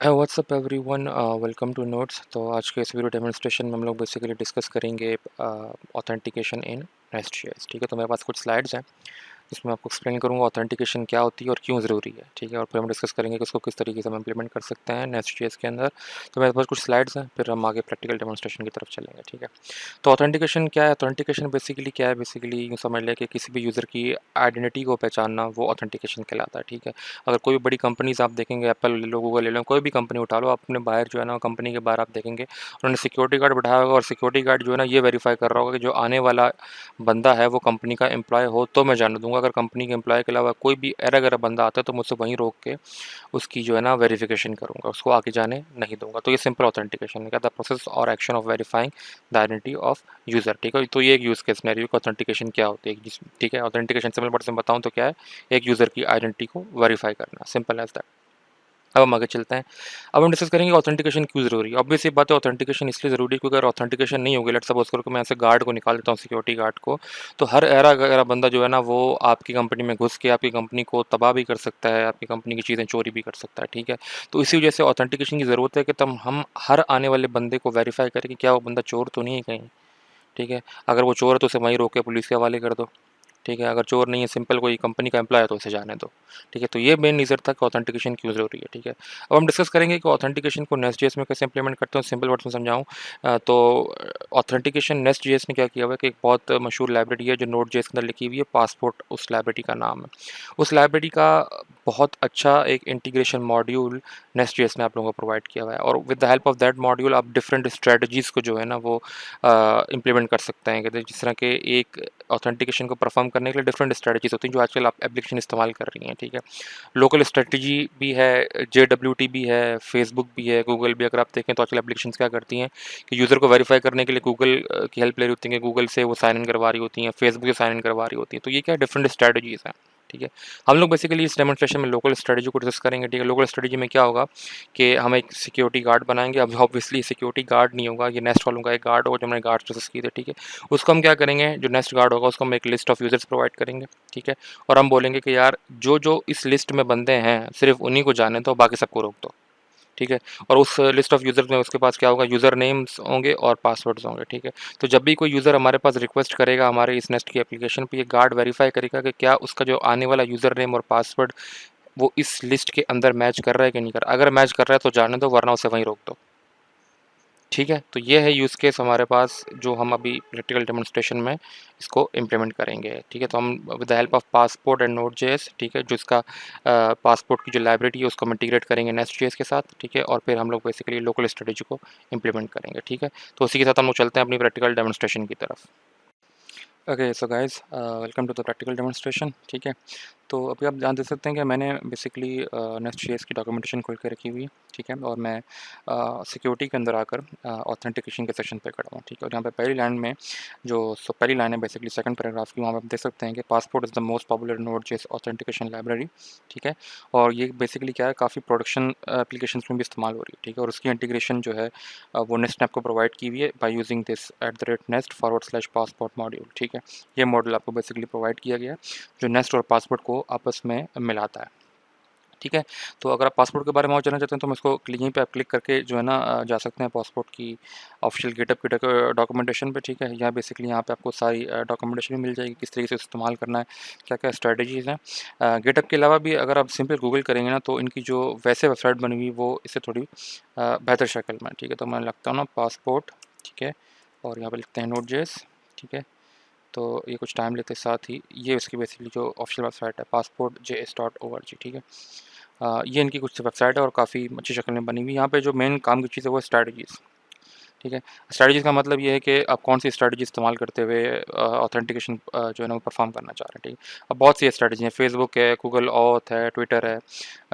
WhatsApp everyone, welcome to notes. तो आज के इस वीडियो डेमोन्स्ट्रेशन में हम लोग बेसिकली डिस्कस करेंगे ऑथेंटिकेशन इन नेस्ट.js। ठीक है, तो मेरे पास कुछ स्लाइड्स हैं जिसमें आपको एक्सप्लेन करूँगा ऑथेंटिकेशन क्या होती है और क्यों ज़रूरी है। ठीक है, और फिर हम डिस्कस करेंगे कि उसको किस तरीके से हम इम्प्लीमेंट कर सकते हैं नेस्ट.js के अंदर। तो मेरे पास कुछ स्लाइड्स हैं, फिर हम आगे प्रैक्टिकल डेमोन्स्ट्रेशन की तरफ चलेंगे। ठीक है, तो ऑथेंटिकेशन क्या है? ऑथेंटिकेशन बेसिकली क्या है? बेसिकली यूँ समझ लें कि किसी भी यूज़र की आइडेंटिटी को पहचानना वो ऑथेंटिकेशन कहलाता है। ठीक है, अगर कोई भी बड़ी कंपनीज़ आप देखेंगे, एप्पल ले लो, गूगल ले लो, कोई भी कंपनी उठा लो, आप अपने बाहर जो है ना कंपनी के बाहर आप देखेंगे उन्होंने सिक्योरिटी गार्ड बैठाया होगा और सिक्योरिटी गार्ड जो है ना ये वेरीफाई कर रहा होगा कि जो आने वाला बंदा है वो कंपनी का एम्प्लॉय हो तो मैं जाने दूंगा। अगर कंपनी के एम्प्लॉय के अलावा कोई भी एरा गैरा बंदा आता है तो मुझसे वहीं रोक के उसकी जो है ना वेरिफिकेशन करूँगा, उसको आगे जाने नहीं दूंगा। तो ये सिंपल ऑथेंटिकेशन है, क्या द प्रोसेस और action of verifying the identity of user. ठीक है, तो ये एक यूज़ केस सिनेरियो की ऑथेंटिकेशन क्या होती है। ठीक है, ऑथेंटिकेशन सिंपल वर्ड से बताऊँ तो क्या है? एक यूज़र की आइडेंटिटी को वेरीफाई करना, सिंपल एज दैट। अब हम आगे चलते हैं। अब हम डिस्कस करेंगे ऑथेंटिकेशन क्यों ज़रूरी है। ऑब्वियस सी बात है, ऑथेंटिकेशन इसलिए ज़रूरी है क्योंकि अगर ऑथेंटिकेशन नहीं होगी, लेट्स सपोज करो कि मैं ऐसे गार्ड को निकाल देता हूँ, सिक्योरिटी गार्ड को, तो हर ऐरा गैरा बंदा जो है ना वो आपकी कंपनी में घुस के आपकी कंपनी को तबाह भी कर सकता है, आपकी कंपनी की चीज़ें चोरी भी कर सकता है। ठीक है, तो इसी वजह से ऑथेंटिकेशन की ज़रूरत है कि तब हम हर आने वाले बंदे को वेरीफाई करें कि क्या वो बंदा चोर तो नहीं है कहीं। ठीक है, अगर वो चोर है तो उसे वहीं रोक के पुलिस के हवाले कर दो। ठीक है, अगर चोर नहीं है, सिंपल कोई कंपनी का एम्प्लॉय है तो उसे जाने दो। ठीक है, तो ये मेन रीज़न था कि ऑथेंटिकेशन क्यों ज़रूरी है। ठीक है, अब हम डिस्कस करेंगे कि ऑथेंटिकेशन को नेस्ट.js में कैसे इंप्लीमेंट करते हैं। सिंपल वर्ड्स में समझाऊँ तो ऑथेंटिकेशन नेस्ट.js ने क्या किया हुआ है कि एक बहुत मशहूर लाइब्रेरी है जो नोड.js के अंदर लिखी हुई है, पासपोर्ट उस लाइब्रेरी का नाम है। उस लाइब्रेरी का बहुत अच्छा एक इंटीग्रेशन मॉड्यूल नेस्ट.js ने आप लोगों को प्रोवाइड किया हुआ है, और with the help of that module आप डिफरेंट स्ट्रेटजीज़ को जो है ना वो इम्प्लीमेंट कर सकते हैं। कहते जिस तरह के एक ऑथेंटिकेशन को परफॉर्म करने के लिए डिफरेंट स्ट्रेटजीज होती हैं जो आजकल आप एप्लीकेशन इस्तेमाल कर रही हैं। ठीक है, लोकल स्ट्रेटजी भी है, JWT भी है, फेसबुक भी है, गूगल भी। अगर आप देखें तो आजकल एप्लीकेशंस क्या करती हैं कि यूज़र को वेरीफाई करने के लिए गूगल की हेल्प ले रही होती हैं, गूगल से वो साइन इन करवा रही होती हैं, फेसबुक से साइन इन करवा रही होती हैं। तो ये क्या डिफरेंट स्ट्रेटजीज़ हैं। ठीक है, हम लोग बेसिकली इस डेमोन्स्ट्रेशन में लोकल स्ट्रेटजी को डिस्कस करेंगे। ठीक है, लोकल स्ट्रेटजी में क्या होगा कि हम एक सिक्योरिटी गार्ड बनाएंगे। अब ऑब्वियसली सिक्योरिटी गार्ड नहीं होगा, ये नेस्ट वालों का एक गार्ड होगा जो हमने गार्ड डिस्कस किए थे। ठीक है, उसको हम क्या करेंगे, जो नेस्ट गार्ड होगा उसको हम एक लिस्ट ऑफ यूज़र्स प्रोवाइड करेंगे। ठीक है, और हम बोलेंगे कि यार जो जो इस लिस्ट में बंदे हैं सिर्फ उन्हीं को जाने दो, बाकी सबको रोक दो। ठीक है, और उस लिस्ट ऑफ यूज़र्स में उसके पास क्या होगा, यूज़र नेम्स होंगे और पासवर्ड्स होंगे। ठीक है, तो जब भी कोई यूज़र हमारे पास रिक्वेस्ट करेगा हमारे इस नेस्ट की एप्लीकेशन पे, ये गार्ड वेरीफाई करेगा कि क्या उसका जो आने वाला यूज़र नेम और पासवर्ड वो इस लिस्ट के अंदर मैच कर रहा है कि नहीं कर रहा। अगर मैच कर रहा है तो जाने दो, वरना उसे वहीं रोक दो। ठीक है, तो ये है यूज़ केस हमारे पास जो हम अभी प्रैक्टिकल डेमोन्स्ट्रेशन में इसको इम्प्लीमेंट करेंगे। ठीक है, तो हम with the help of passport and Node.js, ठीक है, जो इसका पासपोर्ट की जो लाइब्रेरी है उसको हम इंटीग्रेट करेंगे नेस्ट.js के साथ। ठीक है, और फिर हम लोग बेसिकली लोकल स्ट्रेटजी को इम्प्लीमेंट करेंगे। ठीक है, तो उसी के साथ हम लोग चलते हैं अपनी प्रैक्टिकल डेमोन्स्ट्रेशन की तरफ। Okay, so guys, welcome to the practical demonstration. ठीक है, तो अभी आप ध्यान दे सकते हैं कि मैंने बेसिकली नेस्ट.js की डॉक्यूमेंटेशन खोल के रखी हुई है। ठीक है, और मैं सिक्योरिटी के अंदर आकर ऑथेंटिकेशन के सेक्शन पे खड़ा हूँ। ठीक है, और यहाँ पे पहली लाइन में पहली लाइन है बेसिकली सेकंड पैराग्राफ की, वहाँ पे आप देख सकते हैं कि passport is the most popular Node.js authentication library. ठीक है, और ये बेसिकली क्या है, काफ़ी प्रोडक्शन एप्लीकेशन में भी इस्तेमाल हो रही है। ठीक है, और उसकी इंटीग्रेशन जो है वो नेस्ट ने आपको प्रोवाइड की हुई है by using this @nest/passport module. ठीक है, ये मॉडल आपको बेसिकली प्रोवाइड किया गया है जो नेस्ट और पासपोर्ट को आपस में मिलाता है। ठीक है, तो अगर आप पासपोर्ट के बारे में और जानना चाहते हैं तो मैं इसको यहीं पे आप क्लिक करके जो है ना जा सकते हैं पासपोर्ट की ऑफिशियल गिटहब की डॉक्यूमेंटेशन पे। ठीक है, यहाँ बेसिकली यहाँ पे आपको सारी डॉक्यूमेंटेशन भी मिल जाएगी, किस तरीके से इस्तेमाल करना है, क्या क्या स्ट्रेटजीज़ हैं। गिटहब के अलावा भी अगर आप सिंपल गूगल करेंगे ना तो इनकी जो वैसे वेबसाइट बनी हुई वो इससे थोड़ी बेहतर शक्ल में। ठीक है, तो मैं लगता हूँ ना पासपोर्ट। ठीक है, और यहाँ पर लिखते हैं नोड.js। ठीक है, तो ये कुछ टाइम लेते साथ ही ये इसकी बेसिकली जो ऑफिशियल वेबसाइट है passportjs.org। ठीक है, ये इनकी कुछ वेबसाइट है और काफ़ी अच्छी शक्ल में बनी हुई है। यहाँ पे जो मेन काम की चीज़ है वो स्ट्रैटेजीज़। ठीक है, स्ट्रैटेजीज़ का मतलब ये है कि आप कौन सी स्ट्रैटेजी इस्तेमाल करते हुए ऑथेंटिकेशन जो है ना वो परफॉर्म करना चाह रहे हैं। ठीक है, अब बहुत सी स्ट्रैटेजी हैं, फेसबुक है, गूगल ऑथ है, ट्विटर है,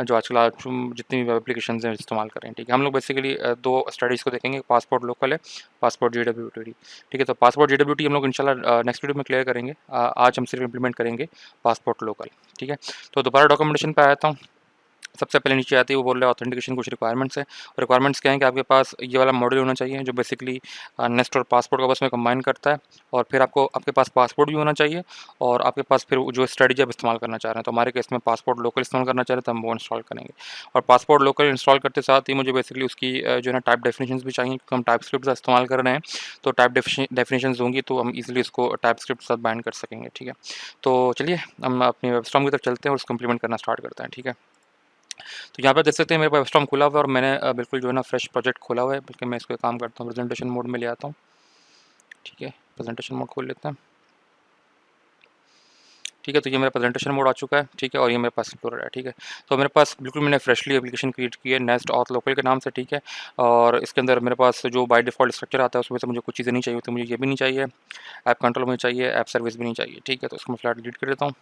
जो आजकल आप जितनी भी वेब एप्लीकेशन हैं इस्तेमाल कर रहे हैं। ठीक है, हम लोग बेसिकली दो स्ट्रैटेजीज़ को देखेंगे, पासपोर्ट लोकल है, पासपोर्ट JWT। ठीक है, तो पासपोर्ट JWT हम लोग इंशाल्लाह नेक्स्ट वीडियो में क्लियर करेंगे। आज हम सिर्फ इम्प्लीमेंट करेंगे पासपोर्ट लोकल। ठीक है, तो दोबारा डॉक्यूमेंटेशन पे आया था। सबसे पहले नीचे आती है वो बोल रहा है ऑथेंटिकेशन कुछ रिक्वायरमेंट्स है। और रिक्वायरमेंट्स क्या है कि आपके पास ये वाला मॉड्यूल होना चाहिए जो बेसिकली नेस्ट और पासपोर्ट को आपस में कंबाइन करता है। और फिर आपके पास पासपोर्ट भी होना चाहिए और आपके पास फिर जो स्ट्रेटजी आप इस्तेमाल करना चाह रहे हैं। तो हमारे केस में पासपोर्ट लोकल इस्तेमाल करना चाह रहे हैं तो हम वो इंस्टॉल करेंगे। और पासपोर्ट लोकल इंस्टॉल करते साथ ही मुझे बेसिकली उसकी जो है ना टाइप डेफिनेशंस भी चाहिए, क्योंकि हम टाइप स्क्रिप्ट का इस्तेमाल कर रहे हैं। तो टाइप डेफिनेशंस होंगी तो हम इजीली इसको टाइप स्क्रिप्ट के साथ बाइंड कर सकेंगे। ठीक है, तो चलिए हम अपनी वेबस्टॉर्म की तरफ चलते हैं और उसको इम्प्लीमेंट करना स्टार्ट करते हैं। ठीक है, तो यहाँ पे देख सकते हैं मेरे पास वेबस्टॉर्म खुला हुआ है और मैंने बिल्कुल जो है ना फ्रेश प्रोजेक्ट खोला हुआ है। बल्कि मैं इसको काम करता हूँ, प्रेजेंटेशन मोड में ले आता हूँ। ठीक है, प्रेजेंटेशन मोड खोल लेते हैं। ठीक है, तो ये मेरा प्रेजेंटेशन मोड आ चुका है। ठीक है, और ये मेरे पास एक्सप्लोरर है। ठीक है, तो मेरे पास बिल्कुल मैंने फ्रेशली एप्लीकेशन क्रिएट की है नेस्ट ऑथ लोकल के नाम से। ठीक है, और इसके अंदर मेरे पास जो बाय डिफ़ॉल्ट स्ट्रक्चर आता है उसमें से मुझे कुछ चीज़ें नहीं चाहिए होती। मुझे ये भी नहीं चाहिए, ऐप कंट्रोल में चाहिए, ऐप सर्विस भी नहीं चाहिए। ठीक है, तो इसको मैं फ्लैट डिलीट कर देता हूँ।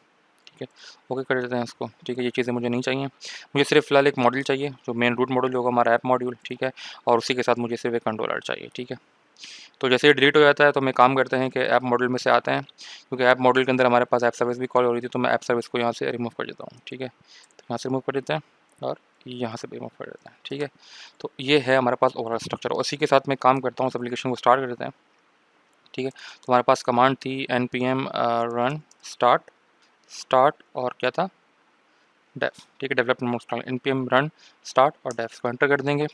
ठीक है, ओके कर देते हैं इसको। ठीक है, ये चीज़ें मुझे नहीं चाहिए। मुझे सिर्फ फ़िलहाल एक मॉड्यूल चाहिए जो मेन रूट मॉड्यूल होगा हमारा ऐप मॉड्यूल। ठीक है, और उसी के साथ मुझे सिर्फ एक कंट्रोलर चाहिए। ठीक है, तो जैसे ही डिलीट हो जाता है तो मैं काम करते हैं कि ऐप मॉड्यूल में से आते हैं, क्योंकि ऐप मॉड्यूल के अंदर हमारे पास ऐप सर्विस भी कॉल हो रही थी। तो मैं ऐप सर्विस को यहाँ से रिमूव कर देता हूँ। ठीक है, तो यहाँ से रिमूव कर देते हैं और यहाँ से भी रिमूव कर देते हैं। ठीक है, तो ये है हमारे पास ओवरऑल स्ट्रक्चर और उसी के साथ मैं काम करता हूँ। उस एप्लीकेशन को स्टार्ट कर देते हैं। ठीक है, तो हमारे पास कमांड थी npm रन स्टार्ट स्टार्ट और क्या था डेफ। ठीक है, development mode start npm run start और डेफ को एंटर कर देंगे।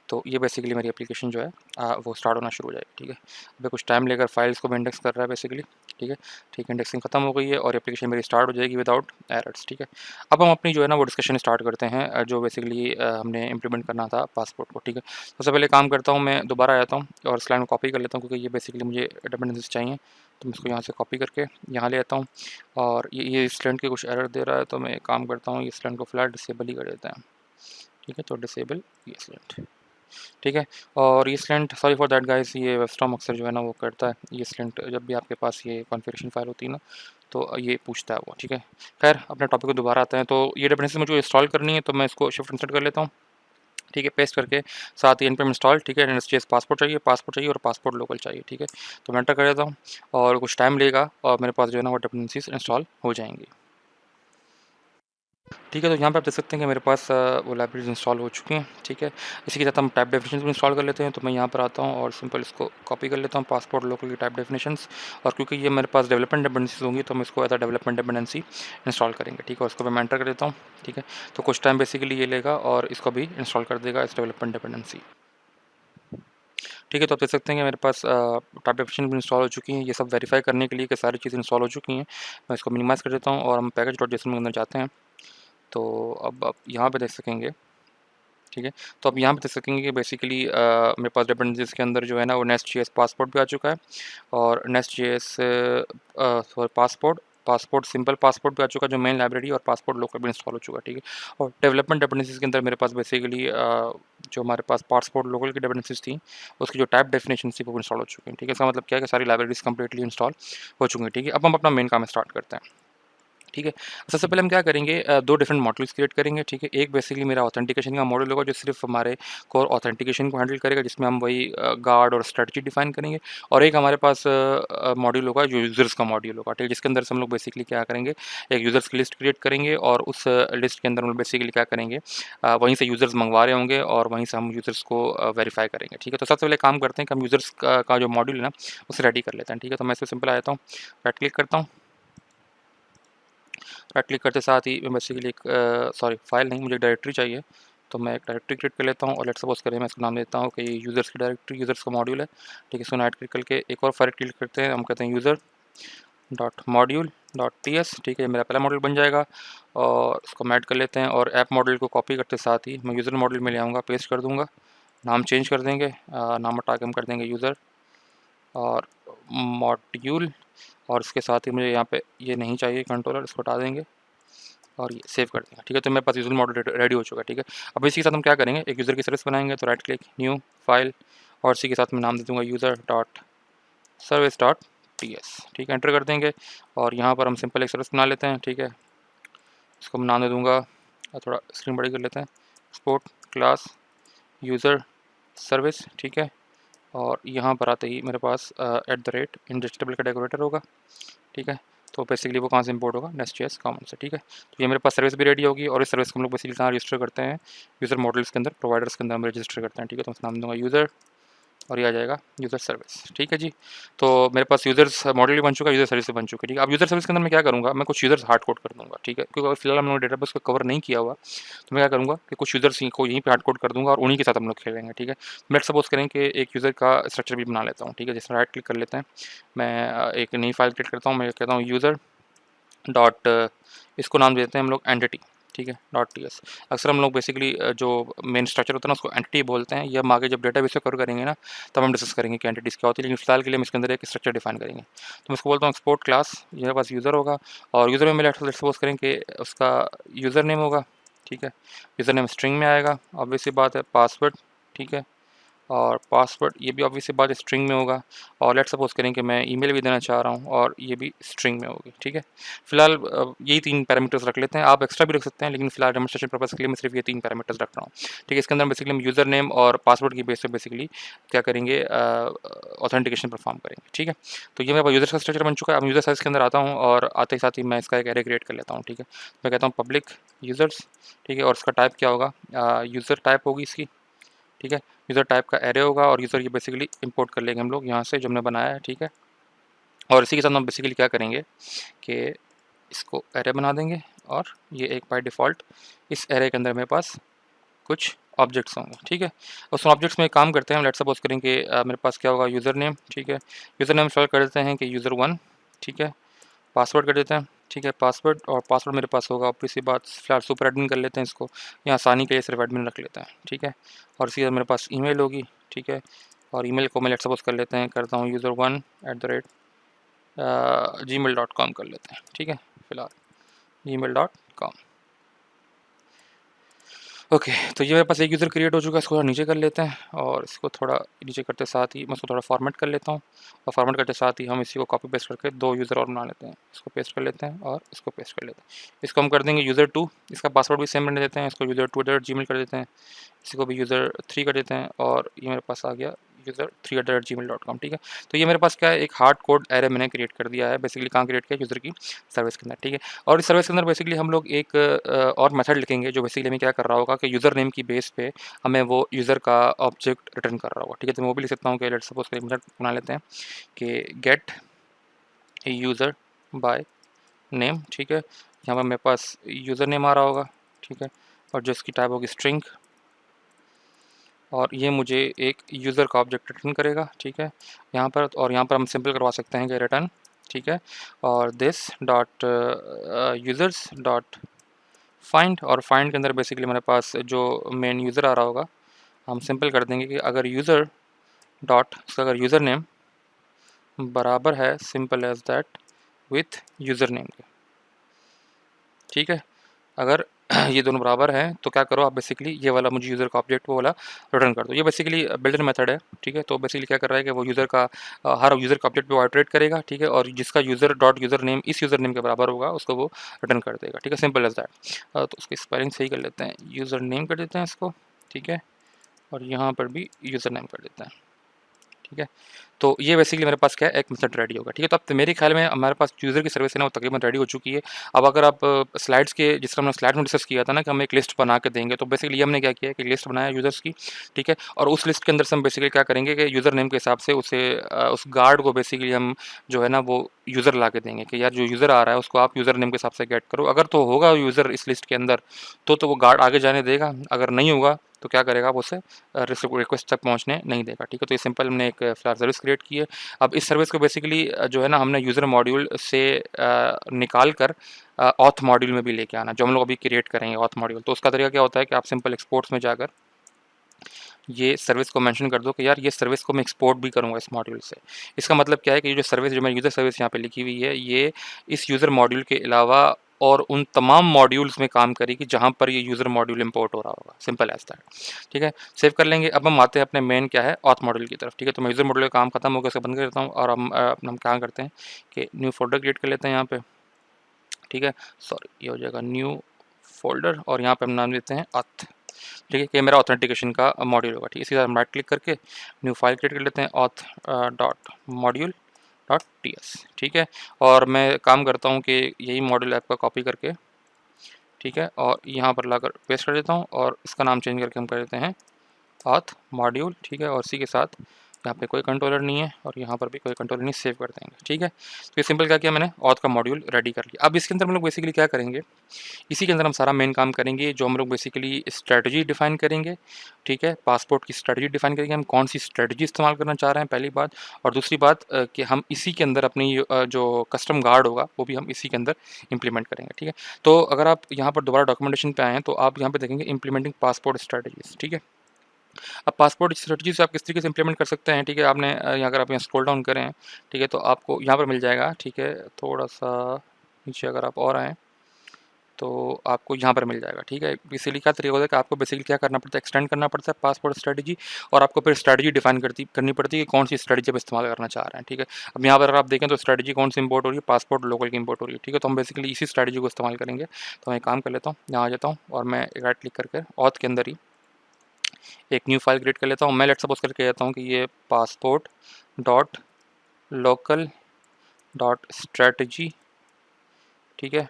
तो ये बेसिकली मेरी एप्लीकेशन जो है वो स्टार्ट होना शुरू हो जाएगी। ठीक है, अभी कुछ टाइम लेकर फाइल्स को भी इंडेक्स कर रहा है बेसिकली। ठीक है, ठीक है, इंडेक्सिंग खत्म हो गई है और एप्लीकेशन मेरी स्टार्ट हो जाएगी विदाउट एरर्स। ठीक है, अब हम अपनी जो है ना वो डिस्कशन स्टार्ट करते हैं जो बेसिकली हमने इंप्लीमेंट करना था पासपोर्ट को। ठीक है, सबसे पहले काम करता हूँ, मैं दोबारा आता हूँ और स्लाइड को कॉपी कर लेता हूँ, क्योंकि ये बेसिकली मुझे डिपेंडेंसीज चाहिए। तो मैं इसको यहाँ से कॉपी करके यहाँ ले आता हूँ और ये स्टैंड के कुछ एरर दे रहा है, तो मैं एक काम करता हूँ, ये स्टैंड को फिलहाल डिसेबल ही कर देते हैं। ठीक है, तो डिसेबल ये स्लैंड। ठीक है, और ये slant sorry for that guys, ये वेबस्टॉर्म अक्सर जो है ना वो करता है ये स्लैंट जब भी आपके पास ये कॉन्फ़िगरेशन फाइल होती है ना, तो ये पूछता है वो। ठीक है, खैर अपने टॉपिक को दोबारा आते हैं। तो ये डिपेंडेंसी मुझे इंस्टॉल करनी है, तो मैं इसको शिफ्ट इंसर्ट कर लेता हूँ। ठीक है, पेस्ट करके साथ ही npm इंस्टॉल। ठीक है, एनएसजीएस पासपोर्ट चाहिए और पासपोर्ट लोकल चाहिए। ठीक है, तो मैं एंटर कर देता हूँ और कुछ टाइम लेगा और मेरे पास जो है ना वो डिपेंडेंसीज इंस्टॉल हो जाएंगी। ठीक है, तो यहाँ पे आप देख सकते हैं कि मेरे पास वो लाइब्रेरीज इंस्टॉल हो चुकी हैं। ठीक है, इसी के साथ हम टाइप डेफिनेशंस भी इंस्टॉल कर लेते हैं। तो मैं यहाँ पर आता हूँ और सिंपल इसको कॉपी कर लेता हूँ, पासपोर्ट लोकल की टाइप डेफिनेशंस। और क्योंकि ये मेरे पास डेवलपमेंट डिपेंडेंसीज होंगी तो मैं इसको as a development dependency install करेंगे। ठीक है, और उसको मैं एंटर कर देता हूँ। ठीक है, तो कुछ टाइम बेसिकली ये लेगा और इसको भी इंस्टॉल कर देगा इस डेवलपमेंट डिपेंडेंसी। ठीक है, तो आप देख सकते हैं कि मेरे पास टाइप डेफिनेशन भी इंस्टॉल हो चुकी हैं। ये सब वेरीफाई करने के लिए कि सारी चीज़ें इंस्टॉल हो चुकी हैं, मैं इसको मिनिमाइज़ कर देता हूँ और हम पैकेज डॉट जेसन के अंदर जाते हैं। तो अब आप यहाँ पे देख सकेंगे। ठीक है, तो आप यहाँ पे देख सकेंगे कि बेसिकली मेरे पास डिपेंडेंसीज के अंदर जो है ना वो नेस्ट जेएस पासपोर्ट भी आ चुका है और nest JS sorry passport simple passport भी आ चुका है जो मेन लाइब्रेरी, और पासपोर्ट लोकल भी इंस्टॉल हो चुका है। ठीक है, और डेवलपमेंट डिपेंडेंसीज के अंदर मेरे पास बेसिकली जो हमारे पास पासपोर्ट लोकल की डिपेंडेंसीज थी उसकी जो टाइप डेफिनेशन थी वो इंस्टॉल हो चुकी है। ठीक है, इसका मतलब क्या है कि सारी लाइब्रेरीज कंप्लीटली इंस्टॉल हो चुकी हैं। ठीक है, अब हम अपना मेन काम स्टार्ट करते हैं। ठीक है, सबसे पहले हम क्या करेंगे, दो डिफरेंट मॉड्यूल्स क्रिएट करेंगे। ठीक है, एक बेसिकली मेरा ऑथेंटिकेशन का मॉड्यूल होगा जो सिर्फ हमारे कोर ऑथेंटिकेशन को हैंडल करेगा, जिसमें हम वही गार्ड और स्ट्रेटजी डिफाइन करेंगे। और एक हमारे पास मॉड्यूल होगा जो यूज़र्स का मॉड्यूल होगा। ठीक है, जिसके अंदर से हम लोग बेसिकली क्या करेंगे, एक यूज़र्स की लिस्ट क्रिएट करेंगे और उस लिस्ट के अंदर हम लोग बेसिकली क्या करेंगे, वहीं से यूज़र्स मंगवा रहे होंगे और वहीं से हम यूज़र्स को वेरीफाई करेंगे। ठीक है, तो सबसे पहले काम करते हैं कि हम यूज़र्स का जो मॉड्यूल है ना उसे रेडी कर लेते हैं। ठीक है, तो मैं इस पर सिंपल आ जाता हूँ, राइट क्लिक करता हूँ। राइट क्लिक करते साथ ही मैं बेसिकली एक सॉरी फाइल नहीं, मुझे डायरेक्टरी चाहिए। तो मैं एक डायरेक्टरी क्रिएट कर लेता हूँ और लेट्स सपोज करें मैं इसको नाम देता हूँ कि यूज़र्स की डायरेक्टरी, यूज़र्स का मॉड्यूल है। ठीक है, इसको राइट क्लिक करके एक और फाइल क्लिक करते हैं, हम कहते हैं user dot module dot T S. ठीक है, मेरा पहला मॉड्यूल बन जाएगा और इसको मैं ऐड कर लेते हैं और ऐप मॉड्यूल को कॉपी करते साथ ही मैं यूज़र मॉड्यूल में ले आऊँगा, पेस्ट कर दूँगा, नाम चेंज कर देंगे, नाम हटा के हम कर देंगे यूज़र और मॉड्यूल। और इसके साथ ही मुझे यहाँ पे ये नहीं चाहिए कंट्रोलर, इसको हटा देंगे और ये सेव कर देंगे। ठीक है, तो मेरे पास यूज़र मॉड्यूल रेडी हो चुका है। ठीक है, अब इसी के साथ हम क्या करेंगे, एक यूज़र की सर्विस बनाएंगे। तो राइट क्लिक न्यू फाइल और इसी के साथ मैं नाम दे दूँगा user dot service dot T S. ठीक है, एंटर कर देंगे और यहाँ पर हम सिंपल एक सर्विस बना लेते हैं। ठीक है, इसको मैं नाम दे दूँगा, थोड़ा स्क्रीन बड़ी कर लेते हैं, स्पोर्ट क्लास यूज़र सर्विस। ठीक है, और यहाँ पर आते ही मेरे पास एट द रेट इंडस्ट्रेबल का डेकोरेटर होगा। ठीक है, तो बेसिकली वो कहाँ से इंपोर्ट होगा, नेस्ट.जेएस कॉमन से, ठीक है। तो ये मेरे पास सर्विस भी रेडी होगी और इस सर्विस को हम लोग बेसिकली कहाँ रजिस्टर करते हैं, यूज़र मॉडल्स के अंदर, प्रोवाइडर्स के अंदर हम रजिस्टर करते हैं, ठीक है। तो मैं नाम दूँगा यूज़र और ये आ जाएगा यूज़र सर्विस, ठीक है जी। तो मेरे पास यूज़र्स मॉडल भी बन चुका है, यूज़र सर्विस भी बन चुकी है, ठीक है। अब यूज़र सर्विस के अंदर मैं क्या करूँगा, मैं कुछ यूज़र्स हार्ड कोड कर दूँगा, ठीक है। क्योंकि फिलहाल हम लोगों ने डेटाबेस को कवर नहीं किया हुआ, तो मैं क्या करूँगा कि कुछ यूज़र्स को यहीं पे हार्ड कोड कर दूँगा और उन्हीं के साथ हम लोग खेलेंगे, ठीक है। लेट्स सपोज़ करें कि एक यूज़र का स्ट्रक्चर भी बना लेता हूँ, ठीक है। जैसे राइट क्लिक कर लेते हैं, मैं एक नई फाइल क्रिएट करता हूँ, मैं कहता हूँ यूज़र डॉट, इसको नाम देते हैं हम लोग एंटिटी, ठीक है, .ts। अक्सर हम लोग बेसिकली जो मेन स्ट्रक्चर होता है ना उसको एंटिटी बोलते हैं। ये हम आगे जब डेटाबेस पे कवर करेंगे ना तब हम डिस्कस करेंगे कि एंटिटीज़ क्या होती है, लेकिन फिलहाल के लिए हम इसके अंदर एक स्ट्रक्चर डिफाइन करेंगे। तो मैं इसको बोलता हूँ एक्सपोर्ट क्लास, ये मेरे पास यूज़र होगा और यूज़र में लेट्स सपोज करें कि उसका यूज़र नेम होगा, ठीक है। यूज़र नेम स्ट्रिंग में आएगा, ऑब्वियस सी बात है। पासवर्ड, ठीक है, और पासवर्ड ये भी ऑब्वियस सी बात स्ट्रिंग में होगा। और लेट्स सपोज करें कि मैं ईमेल भी देना चाह रहा हूँ और ये भी स्ट्रिंग में होगी, ठीक है। फिलहाल यही 3 पैरामीटर्स रख लेते हैं, आप एक्स्ट्रा भी रख सकते हैं, लेकिन फिलहाल डेमोन्स्ट्रेशन पर्पस के लिए मैं सिर्फ ये 3 पैरामीटर्स रख रहा हूँ, ठीक है। इसके अंदर बेसिकली हम यूज़र नेम और पासवर्ड की बेस पे बेसिकली क्या करेंगे, ऑथेंटिकेशन परफॉर्म करेंगे, ठीक है। तो ये मेरा यूज़र का स्ट्रक्चर बन चुका है। अब यूज़र साइज के अंदर आता हूँ और आते ही साथ ही मैं इसका एक एरे क्रिएट कर लेता हूँ, ठीक है। मैं कहता हूँ पब्लिक यूज़र्स, ठीक है, और इसका टाइप क्या होगा, यूज़र टाइप होगी इसकी, ठीक है। यूज़र टाइप का एरे होगा और यूज़र ये बेसिकली इंपोर्ट कर लेंगे हम लोग यहाँ से जो हमने बनाया है, ठीक है। और इसी के साथ हम बेसिकली क्या करेंगे कि इसको एरे बना देंगे और ये एक बाय डिफ़ॉल्ट इस एरे के अंदर मेरे पास कुछ ऑब्जेक्ट्स होंगे, ठीक है। उस ऑब्जेक्ट्स में एक काम करते हैं, लेट्स सपोज करें कि मेरे पास क्या होगा, यूज़र नेम, ठीक है। यूज़र नेम स्टार्ट कर देते हैं कि यूज़र 1, ठीक है। पासवर्ड कर देते हैं, ठीक है, पासवर्ड, और पासवर्ड मेरे पास होगा ऑब्वियस सी बात, फिलहाल सुपर एडमिन कर लेते हैं इसको, या आसानी के लिए सिर्फ एडमिन रख लेते हैं, ठीक है। और इसी तरह मेरे पास ईमेल होगी, ठीक है। और ईमेल को मैं लेट्स सपोज कर लेते हैं, करता हूँ यूज़र1@gmail.com कर लेते हैं, ठीक है। फिलहाल gmail.com, ओके। तो ये मेरे पास एक यूज़र क्रिएट हो चुका है, इसको थोड़ा नीचे कर लेते हैं और इसको थोड़ा नीचे करते साथ ही मैं इसको थोड़ा फॉर्मेट कर लेता हूँ और फॉर्मेट करते साथ ही हम इसी को कॉपी पेस्ट करके 2 यूज़र और बना लेते हैं। इसको पेस्ट कर लेते हैं और इसको पेस्ट कर लेते हैं। इसको हम कर देंगे यूज़र 2, इसका पासवर्ड भी सेम रहने देते हैं, इसको यूज़र2@gmail कर देते हैं, इसी को भी यूज़र3 कर देते हैं और ये मेरे पास आ गया यूज़र3@gmail.com, ठीक है। तो ये मेरे पास क्या है, एक हार्ड कोड एरे मैंने क्रिएट कर दिया है, बेसिकली कहाँ क्रिएट किया, यूज़र की सर्विस के अंदर, ठीक है। और इस सर्विस के अंदर बेसिकली हम लोग एक और मेथड लिखेंगे जो बेसिकली हमें क्या कर रहा होगा कि यूज़र नेम की बेस पे हमें वो यूज़र का ऑब्जेक्ट रिटर्न कर रहा होगा, ठीक है। तो मैं वो भी लिख सकता हूँ कि लेट्स सपोज एक मेथड बना लेते हैं कि गेट यूज़र बाय नेम, ठीक है। यहाँ पर मेरे पास यूज़र नेम आ रहा होगा, ठीक है, और जो इसकी टाइप होगी स्ट्रिंग, और ये मुझे एक यूज़र का ऑब्जेक्ट रिटर्न करेगा, ठीक है। यहाँ पर और यहाँ पर हम सिंपल करवा सकते हैं कि रिटर्न, ठीक है, और this dot users dot find, और फाइंड के अंदर बेसिकली मेरे पास जो मेन यूज़र आ रहा होगा हम सिंपल कर देंगे कि अगर यूज़र डॉट उसका अगर यूज़र नेम बराबर है simple as that with user name के, ठीक है। अगर ये दोनों बराबर हैं तो क्या करो आप बेसिकली ये वाला मुझे यूज़र का ऑब्जेक्ट वो वाला रिटर्न कर दो। ये बेसिकली बिल्ट इन मेथड है, ठीक है। तो बेसिकली क्या कर रहा है कि वो यूज़र का हर यूज़र का ऑब्जेक्ट वो आइटरेट करेगा, ठीक है, और जिसका यूज़र डॉट यूज़र नेम इस यूज़र नेम के बराबर होगा उसको वो रिटर्न कर देगा, ठीक है, सिंपल एज दैट। तो उसकी स्पेलिंग सही कर लेते हैं, यूज़र नेम कर देते हैं इसको, ठीक है, और यहाँ पर भी यूज़र नेम कर देते हैं, ठीक है। तो ये बेसिकली मेरे पास क्या है, एक मेथड रेडी होगा, ठीक है। तो अब मेरे ख्याल में हमारे पास यूज़र की सर्विस है ना वो तकरीबन रेडी हो चुकी है। अब अगर आप स्लाइड्स के जिस तरह हमने स्लाइड में डिस्कस किया था ना कि हम एक लिस्ट बना के देंगे, तो बेसिकली हमने क्या किया है कि लिस्ट बनाया यूज़र्स की, ठीक है, और उस लिस्ट के अंदर से हम बेसिकली क्या करेंगे कि यूज़र नेम के हिसाब से उसे उस गार्ड को बेसिकली हम जो है ना वो यूज़र ला के देंगे कि यार जो यूज़र आ रहा है उसको आप यूज़र नेम के हिसाब से गेट करो। अगर तो होगा यूज़र इस लिस्ट के अंदर तो वो गार्ड आगे जाने देगा, अगर नहीं होगा तो क्या करेगा आप उसे रिक्वेस्ट तक पहुँचने नहीं देगा, ठीक है। तो ये सिंपल हमने एक फिलहाल सर्विस क्रिएट की है। अब इस सर्विस को बेसिकली जो है ना हमने यूज़र मॉड्यूल से निकाल कर ऑथ मॉड्यूल में भी लेके आना, जो हम लोग अभी क्रिएट करेंगे ऑथ मॉड्यूल। तो उसका तरीका क्या होता है कि आप सिंपल एक्सपोर्ट्स में जाकर ये सर्विस को मेंशन कर दो कि यार ये सर्विस को मैं एक्सपोर्ट भी करूँगा इस मॉड्यूल से। इसका मतलब क्या है कि ये जो सर्विस जो मैंने यूज़र सर्विस यहाँ पे लिखी हुई है ये इस यूज़र मॉड्यूल के अलावा और उन तमाम मॉड्यूल्स में काम करेगी जहाँ पर ये यूज़र मॉड्यूल इंपोर्ट हो रहा होगा, सिंपल एज़ दैट, ठीक है। सेव कर लेंगे। अब हम आते हैं अपने मेन क्या है ऑथ मॉड्यूल की तरफ, ठीक है। तो मैं यूज़र मॉड्यूल का काम खत्म हो गया, उसको बंद कर देता हूँ और हम क्या करते हैं कि न्यू फ़ोल्डर क्रिएट कर लेते हैं यहाँ पे, ठीक है। सॉरी ये हो जाएगा न्यू फ़ोल्डर और यहाँ पे हम नाम देते हैं ऑथ, ठीक है, कि मेरा ऑथेंटिकेशन का मॉड्यूल होगा, ठीक है। इसी तरह हम राइट क्लिक करके न्यू फाइल क्रिएट कर लेते हैं auth dot module dot T S, ठीक है। और मैं काम करता हूँ कि यही मॉड्यूल ऐप का कॉपी करके, ठीक है, और यहाँ पर लाकर पेस्ट कर देता हूँ और इसका नाम चेंज करके हम कर देते हैं ऑथ मॉड्यूल, ठीक है। और इसी के साथ यहाँ पे कोई कंट्रोलर नहीं है और यहाँ पर भी कोई कंट्रोलर नहीं, सेव कर देंगे, ठीक है। तो ये सिंपल क्या किया मैंने, ऑथ का मॉड्यूल रेडी कर लिया। अब इसके अंदर हम लोग बेसिकली क्या करेंगे, इसी के अंदर हम सारा मेन काम करेंगे, जो हम लोग बेसिकली स्ट्रैटेजी डिफाइन करेंगे, ठीक है। पासपोर्ट की स्ट्रैटेजी डिफाइन करेंगे, हम कौन सी स्ट्रैटेजी इस्तेमाल करना चाह रहे हैं, पहली बात। और दूसरी बात कि हम इसी के अंदर अपनी जो कस्टम गार्ड होगा वो भी हम इसी के अंदर इंप्लीमेंट करेंगे, ठीक है। तो अगर आप यहाँ पर दोबारा डॉक्यूमेंटेशन पे आए हैं तो आप यहाँ पे देखेंगे इंप्लीमेंटिंग पासपोर्ट स्ट्रैटेजीज, ठीक है। अब पासपोर्ट स्ट्रेटजी से आप किस तरीके से इंप्लीमेंट कर सकते हैं, ठीक है। आपने यहाँ अगर आप यहाँ स्क्रॉल डाउन करें, ठीक है, तो आपको यहाँ पर मिल जाएगा, ठीक है। थोड़ा सा नीचे अगर आप और आएँ तो आपको यहाँ पर मिल जाएगा, ठीक है। बेसिकली क्या तरीका होता है कि आपको बेसिकली क्या करना पड़ता है, एक्सटेंड करना पड़ता है पासपोर्ट स्ट्रेटजी, और आपको फिर स्ट्रेटजी डिफाइन करनी पड़ती है कि कौन सी स्ट्रेटजी आप इस्तेमाल करना चाह रहे हैं, ठीक है। अब यहाँ पर अगर आप देखें तो स्ट्रेटजी कौन सी इंपोर्ट हो रही है, पासपोर्ट लोकल की इंपोर्ट हो रही है, ठीक है। तो हम बेसिकली इसी स्ट्रेटजी को इस्तेमाल करेंगे। तो मैं काम कर लेता हूँ, यहाँ आ जाता हूँ और मैं राइट क्लिक करके ऑथ के अंदर ही एक न्यू फाइल क्रिएट कर लेता हूँ। मैं लेट सपोज करके कहता हूँ कि ये passport dot local dot strategy, ठीक है,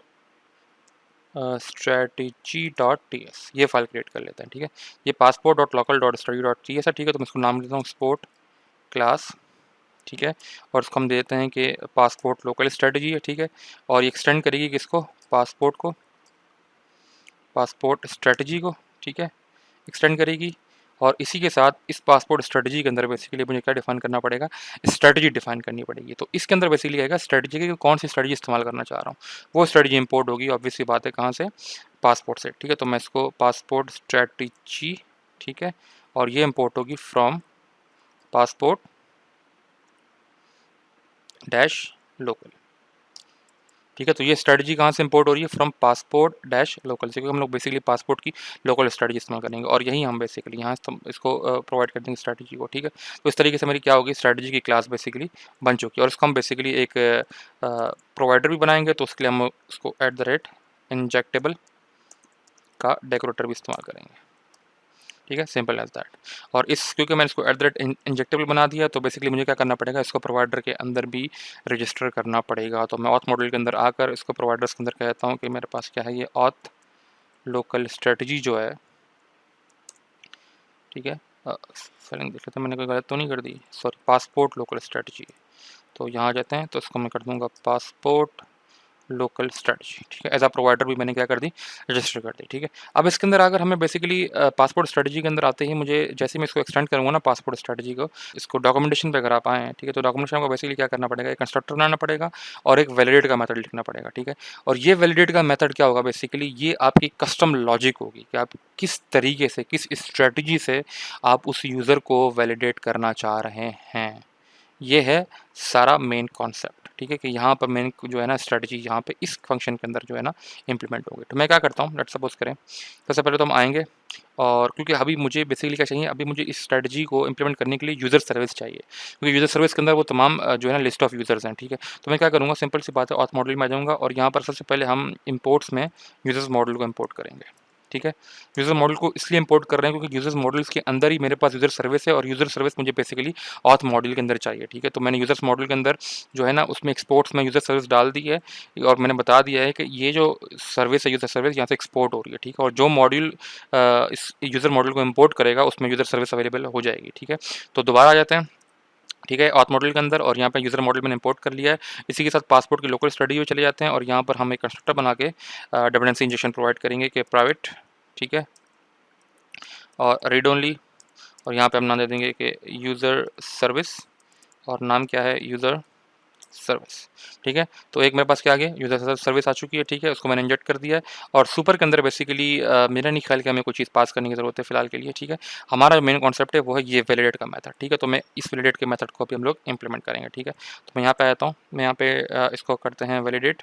स्ट्रेटजी डॉट टी एस, ये फाइल क्रिएट कर लेते हैं, ठीक है। ये passport dot local dot strategy dot T S है, ठीक है। तो मैं इसको नाम देता हूँ स्पोर्ट क्लास, ठीक है। और इसको हम देते हैं कि पासपोर्ट लोकल स्ट्रेटजी है, ठीक है। और ये एक्सटेंड करेगी किसको, पासपोर्ट को, पासपोर्ट स्ट्रेटजी को, ठीक है, एक्सटेंड करेगी। और इसी के साथ इस पासपोर्ट स्ट्रेटजी के अंदर बेसिकली मुझे क्या डिफाइन करना पड़ेगा, स्ट्रेटजी डिफाइन करनी पड़ेगी। तो इसके अंदर बेसिकली आएगा स्ट्रेटजी की कौन सी स्ट्रेटजी इस्तेमाल करना चाह रहा हूँ, वो स्ट्रेटजी इंपोर्ट होगी, ऑब्वियस सी बात है, कहाँ से, पासपोर्ट से, ठीक है। तो मैं इसको पासपोर्ट स्ट्रेटजी, ठीक है, और ये इंपोर्ट होगी फ्रॉम पासपोर्ट डैश लोकल, ठीक है। तो ये स्ट्रेटजी कहाँ से इंपोर्ट हो रही है, फ्रॉम पासपोर्ट डैश लोकल से, क्योंकि हम लोग बेसिकली पासपोर्ट की लोकल स्ट्रेटजी इस्तेमाल करेंगे और यही हम बेसिकली यहाँ इसको प्रोवाइड कर देंगे स्ट्रेटजी को, ठीक है। तो इस तरीके से मेरी क्या होगी, स्ट्रेटजी की क्लास बेसिकली बन चुकी है। और इसको हम बेसिकली एक प्रोवाइडर भी बनाएंगे, तो उसके लिए हम उसको @ इंजेक्टेबल का डेकोरेटर भी इस्तेमाल करेंगे, ठीक है, सिंपल एज दैट। और इस क्योंकि मैंने इसको @ इंजेक्टेबल बना दिया, तो बेसिकली मुझे क्या करना पड़ेगा, इसको प्रोवाइडर के अंदर भी रजिस्टर करना पड़ेगा। तो मैं ऑथ मॉडल के अंदर आकर इसको प्रोवाइडर्स के अंदर कहता हूँ कि मेरे पास क्या है, ये ऑथ लोकल स्ट्रेटजी जो है, ठीक है। स्पेलिंग देख लेते हैं, मैंने कोई गलत तो नहीं कर दी, सॉरी, पासपोर्ट लोकल स्ट्रेटजी। तो यहाँ आ जाते हैं, तो इसको मैं कर दूँगा पासपोर्ट लोकल स्ट्रेटजी, ठीक है। एज अ प्रोवाइडर भी मैंने क्या कर दी, रजिस्टर कर दी, ठीक है। अब इसके अंदर अगर हमें बेसिकली पासपोर्ट स्ट्रेटजी के अंदर आते ही मुझे, जैसे मैं इसको एक्सटेंड करूँगा ना पासपोर्ट स्ट्रेटजी को, इसको डॉक्यूमेंटेशन पे अगर आप आए हैं, ठीक है, तो डॉक्यूमेंटेशन को बेसिकली क्या करना पड़ेगा, एक कंस्ट्रक्टर बनाना पड़ेगा और एक वैलिडेट का मेथड लिखना पड़ेगा, ठीक है। और ये वैलिडेट का मेथड क्या होगा, बेसिकली ये आपकी कस्टम लॉजिक होगी कि आप किस तरीके से, किस स्ट्रेटजी से आप उस यूज़र को वैलिडेट करना चाह रहे हैं। ये है सारा मेन कॉन्सेप्ट, ठीक है, कि यहाँ पर मेन जो है ना स्ट्रेटजी यहाँ पे इस फंक्शन के अंदर जो है ना इंप्लीमेंट होगी। तो मैं क्या करता हूँ, लेट्स सपोज करें, सबसे पहले तो हम आएंगे, और क्योंकि अभी मुझे बेसिकली क्या चाहिए, अभी मुझे इस स्ट्रेटजी को इंप्लीमेंट करने के लिए यूज़र सर्विस चाहिए, क्योंकि यूज़र सर्विस के अंदर वो तमाम जो है ना लिस्ट ऑफ यूज़र्स हैं, ठीक है। तो मैं क्या करूँगा, सिंपल सी बात है, ऑथ मॉडल में आ जाऊँगा और यहाँ पर सबसे पहले हम इंपोर्ट्स में यूज़र्स मॉडल को इंपोर्ट करेंगे, ठीक है। यूज़र मॉडल को इसलिए इंपोर्ट कर रहे हैं क्योंकि यूज़र्स मॉडल्स के अंदर ही मेरे पास यूज़र सर्विस है, और यूज़र सर्विस मुझे बेसिकली ऑथ मॉडल के अंदर चाहिए, ठीक है। तो मैंने यूज़र्स मॉडल के अंदर जो है ना उसमें एक्सपोर्ट्स में यूज़र सर्विस डाल दी है, और मैंने बता दिया है कि ये जो सर्विस है यूज़र सर्विस यहाँ से एक्सपोर्ट हो रही है, ठीक है। और जो मॉड्यूल इस यूज़र मॉडल को इंपोर्ट करेगा उसमें यूज़र सर्विस अवेलेबल हो जाएगी, ठीक है। तो दोबारा आ जाते हैं, ठीक है, ऑथ मॉडल के अंदर, और यहाँ पे यूज़र मॉडल मैंने इंपोर्ट कर लिया है। इसी के साथ पासपोर्ट की लोकल स्टडी में चले जाते हैं, और यहाँ पर हम एक कंस्ट्रक्टर बना के डिपेंडेंसी इंजेक्शन प्रोवाइड करेंगे कि प्राइवेट, ठीक है, और रीड ओनली, और यहाँ पे हम नाम दे देंगे कि यूज़र सर्विस, और नाम क्या है, यूज़र सर्विस, ठीक है। तो एक मेरे पास क्या आ गया, यूज़र सर्विस आ चुकी है, ठीक है, उसको मैंने इंजेक्ट कर दिया है। और सुपर के अंदर बेसिकली मेरा नहीं ख्याल कि हमें कोई चीज़ पास करने की ज़रूरत है फिलहाल के लिए, ठीक है। हमारा जो मेन कॉन्सेप्ट है वो है ये वैलिडेट का मेथड, ठीक है। तो मैं इस वैलिडेट के मेथड को भी हम लोग इंप्लीमेंट करेंगे, ठीक है। तो मैं यहाँ पे आता हूँ, मैं यहाँ पे इसको करते हैं वैलिडेट,